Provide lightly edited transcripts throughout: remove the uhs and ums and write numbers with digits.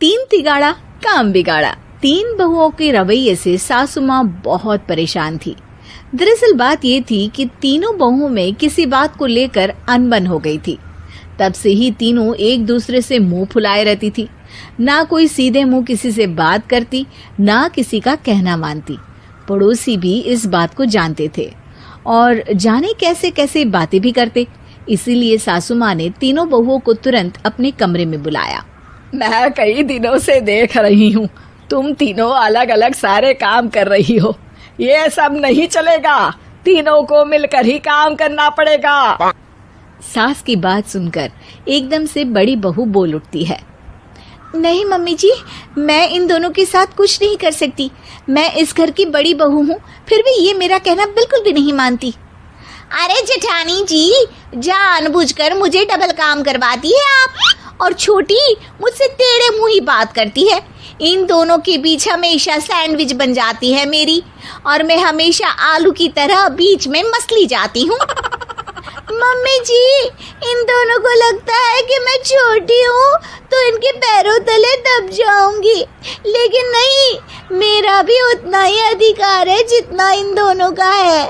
तीन तिगाड़ा काम बिगाड़ा। तीन बहुओं के रवैये से सासू माँ बहुत परेशान थी। दरअसल बात ये थी कि तीनों बहुओं में किसी बात को लेकर अनबन हो गई थी। तब से ही तीनों एक दूसरे से मुंह फुलाए रहती थी। ना कोई सीधे मुंह किसी से बात करती, ना किसी का कहना मानती। पड़ोसी भी इस बात को जानते थे और जाने कैसे कैसे बातें भी करते। इसीलिए सासू माँ ने तीनों बहुओं को तुरंत अपने कमरे में बुलाया। मैं कई दिनों से देख रही हूँ, तुम तीनों अलग अलग सारे काम कर रही हो। ये सब नहीं चलेगा, तीनों को मिलकर ही काम करना पड़ेगा। सास की बात सुनकर एकदम से बड़ी बहू बोल उठती है। नहीं मम्मी जी, मैं इन दोनों के साथ कुछ नहीं कर सकती। मैं इस घर की बड़ी बहू हूँ, फिर भी ये मेरा कहना बिल्कुल भी नहीं मानती। अरे जेठानी जी, जानबूझकर मुझे डबल काम करवाती है आप, और छोटी मुझसे टेढ़े मुंह ही बात करती है। इन दोनों के बीच हमेशा सैंडविच बन जाती है मेरी, और मैं हमेशा आलू की तरह बीच में मसली जाती हूँ। मम्मी जी, इन दोनों को लगता है कि मैं छोटी हूँ तो इनके पैरों तले दब जाऊंगी, लेकिन नहीं, मेरा भी उतना ही अधिकार है जितना इन दोनों का है।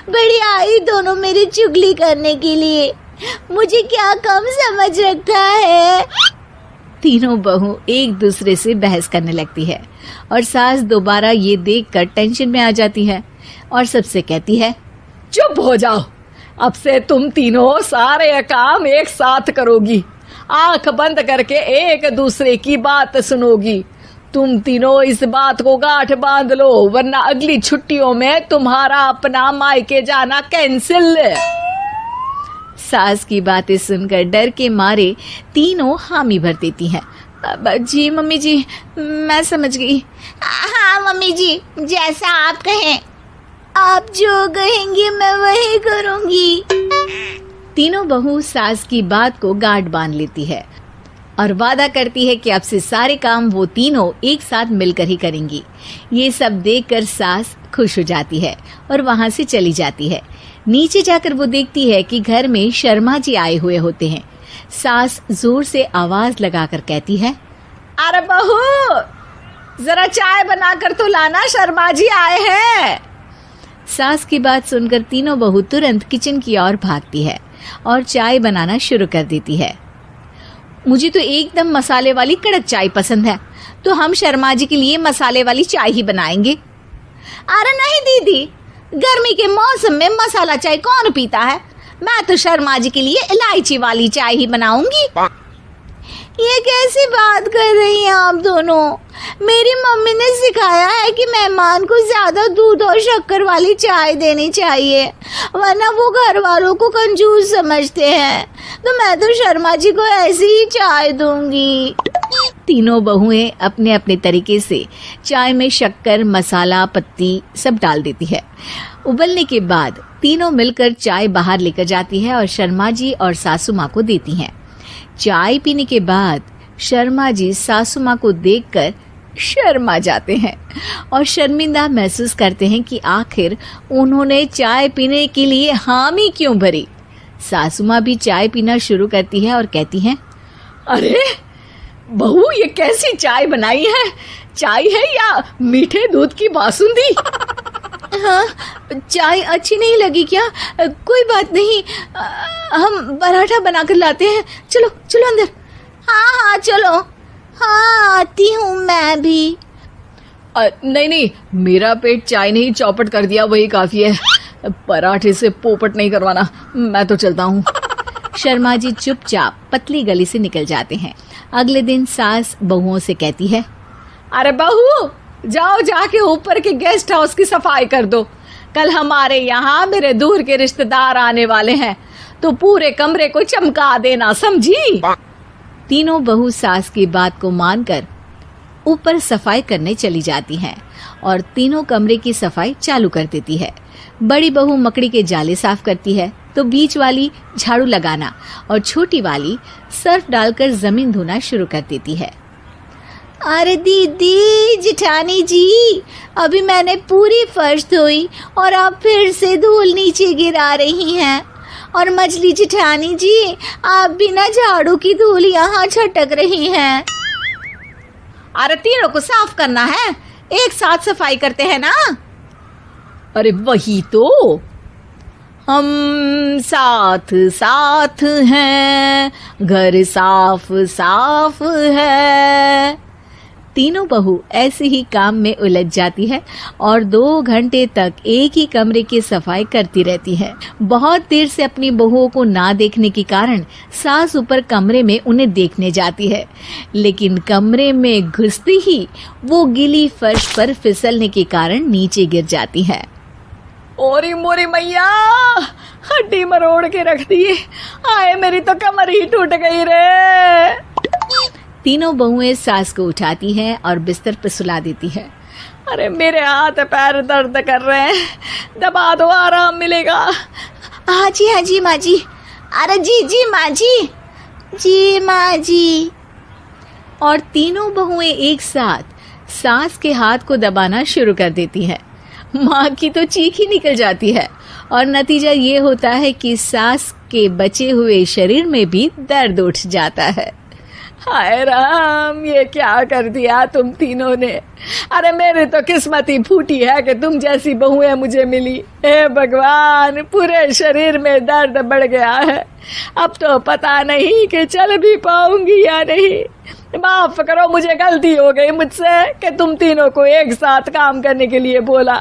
बड़ी आई दोनों मेरी चुगली करने के लिए, मुझे क्या कम समझ रखा है। तीनों बहू एक दूसरे से बहस करने लगती है और सास दोबारा ये देखकर टेंशन में आ जाती है और सबसे कहती है, चुप हो जाओ, अब से तुम तीनों सारे काम एक साथ करोगी। आंख बंद करके एक दूसरे की बात सुनोगी। तुम तीनों इस बात को गांठ बांध लो, वरना अगली छुट्टियों में तुम्हारा अपना मायके जाना कैंसिल। सास की बातें सुनकर डर के मारे तीनों हामी भर देती हैं। जी मम्मी जी, मैं समझ गई। हाँ मम्मी जी, जैसा आप कहें। आप जो कहेंगी मैं वही करूंगी। तीनों बहू सास की बात को गांठ बांध लेती है और वादा करती है कि अब से सारे काम वो तीनों एक साथ मिलकर ही करेंगी। ये सब देखकर सास खुश हो जाती है और वहां से चली जाती है। नीचे जाकर वो देखती है कि घर में शर्मा जी आए हुए होते हैं। सास जोर से आवाज लगाकर कहती है, अरे बहू, जरा चाय बनाकर तो लाना, शर्मा जी आए हैं। सास की बात सुनकर तीनों बहू तुरंत किचन की ओर भागती है और चाय बनाना शुरू कर देती है। मुझे तो एकदम मसाले वाली कड़क चाय पसंद है, तो हम शर्मा जी के लिए मसाले वाली चाय ही बनाएंगे। अरे नहीं दीदी, गर्मी के मौसम में मसाला चाय कौन पीता है? मैं तो शर्मा जी के लिए इलायची वाली चाय ही बनाऊंगी। ये कैसी बात कर रही हैं आप दोनों? मेरी मम्मी ने सिखाया है कि मेहमान को ज्यादा दूध और शक्कर वाली चाय देनी चाहिए, वरना वो घर वालों को कंजूस समझते हैं। तो मैं तो शर्मा जी को ऐसी ही चाय दूंगी। तीनों बहुएं अपने अपने तरीके से चाय में शक्कर, मसाला, पत्ती सब डाल देती है। उबलने के बाद तीनों मिलकर चाय बाहर लेकर जाती है और शर्मा जी और सासू माँ को देती हैं। चाय पीने के बाद शर्मा जी सासू माँ को देखकर शर्मा जाते हैं और शर्मिंदा महसूस करते हैं कि आखिर उन्होंने चाय पीने के लिए हामी क्यों भरी। सासू माँ भी चाय पीना शुरू करती है और कहती हैं, अरे बहू, ये कैसी चाय बनाई है? चाय है या मीठे दूध की बासुंदी? हाँ, चाय अच्छी नहीं लगी क्या? कोई बात नहीं, हम पराठा बनाकर लाते हैं। चलो चलो अंदर। हाँ चलो। हाँ, आती हूँ मैं भी। नहीं, मेरा पेट चाय नहीं चौपट कर दिया, वही काफी है। पराठे से पोपट नहीं करवाना, मैं तो चलता हूँ। शर्मा जी चुपचाप पतली गली से निकल जाते हैं। अगले दिन सास बहुओं से कहती है, अरे बहू, जाओ जाके ऊपर के गेस्ट हाउस की सफाई कर दो। कल हमारे यहाँ मेरे दूर के रिश्तेदार आने वाले हैं, तो पूरे कमरे को चमका देना, समझी? तीनों बहू सास की बात को मानकर ऊपर सफाई करने चली जाती हैं और तीनों कमरे की सफाई चालू कर देती है। बड़ी बहू मकड़ी के जाले साफ करती है, तो बीच वाली झाड़ू लगाना और छोटी वाली सर्फ डालकर जमीन धोना शुरू कर देती है। अरे दीदी, जेठानी जी, अभी मैंने पूरी फर्श धोई और आप फिर से धूल नीचे गिरा रही हैं। और मछली जेठानी जी, आप बिना झाड़ू की धूल यहाँ छटक रही हैं। अरे तीनों को साफ करना है, एक साथ सफाई करते हैं ना। अरे वही तो, हम साथ साथ हैं, घर साफ साफ है। तीनों बहू ऐसे ही काम में उलझ जाती है और 2 घंटे तक एक ही कमरे की सफाई करती रहती है। बहुत देर से अपनी बहुओं को ना देखने के कारण सास ऊपर कमरे में उन्हें देखने जाती है, लेकिन कमरे में घुसती ही वो गीली फर्श पर फिसलने के कारण नीचे गिर जाती है। ओरी मोरी मैया, हड्डी मरोड़ के रख दी। आए मेरी तो कमर ही टूट गई रे। तीनों बहुएं सास को उठाती हैं और बिस्तर पर सुला देती है। अरे मेरे हाथ पैर दर्द कर रहे हैं, दबा दो, आराम मिलेगा। हाँ जी माँ जी। अरे जी माँ जी, जी माँ जी। और तीनों बहुएं एक साथ सास के हाथ को दबाना शुरू कर देती हैं। माँ की तो चीख ही निकल जाती है और नतीजा ये होता है कि सास के बचे हुए शरीर में भी दर्द उठ जाता है। हाय राम, ये क्या कर दिया तुम तीनों ने। अरे मेरी तो किस्मत ही फूटी है कि तुम जैसी बहुएं मुझे मिली। हे भगवान, पूरे शरीर में दर्द बढ़ गया है। अब तो पता नहीं कि चल भी पाऊंगी या नहीं। माफ करो, मुझे गलती हो गई मुझसे कि तुम तीनों को एक साथ काम करने के लिए बोला।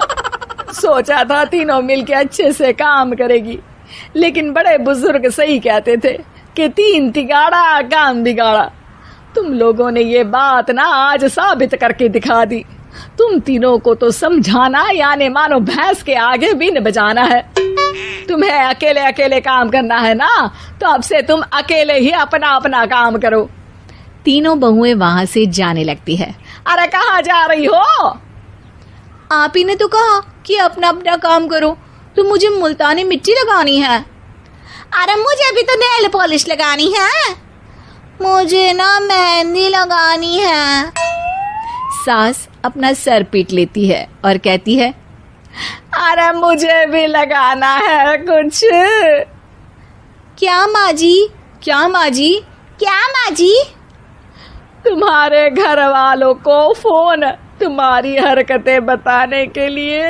सोचा था तीनों मिलके अच्छे से काम करेगी, लेकिन बड़े बुजुर्ग सही कहते थे कि 3 तिगाड़ा काम बिगाड़ा। तुम लोगों ने ये बात ना आज साबित करके दिखा दी। तुम तीनों को तो समझाना यानी मानो भैंस के आगे बीन बजाना है। तुम्हें अकेले अकेले काम करना है ना, तो अब से तुम अकेले ही अपना अपना काम करो। तीनों बहुएं वहां से जाने लगती है। अरे कहाँ जा रही हो? आप ही ने तो कहा कि अपना अपना काम करो, तो मुझे मुल्तानी मिट्टी लगानी है। अरे मुझे भी तो नेल पॉलिश लगानी है, मुझे ना मेहंदी लगानी है। सास अपना सर पीट लेती है और कहती है, अरे मुझे भी लगाना है कुछ। क्या माँ जी? क्या माँ जी? क्या माँ जी? तुम्हारे घर वालों को फोन तुम्हारी हरकतें बताने के लिए।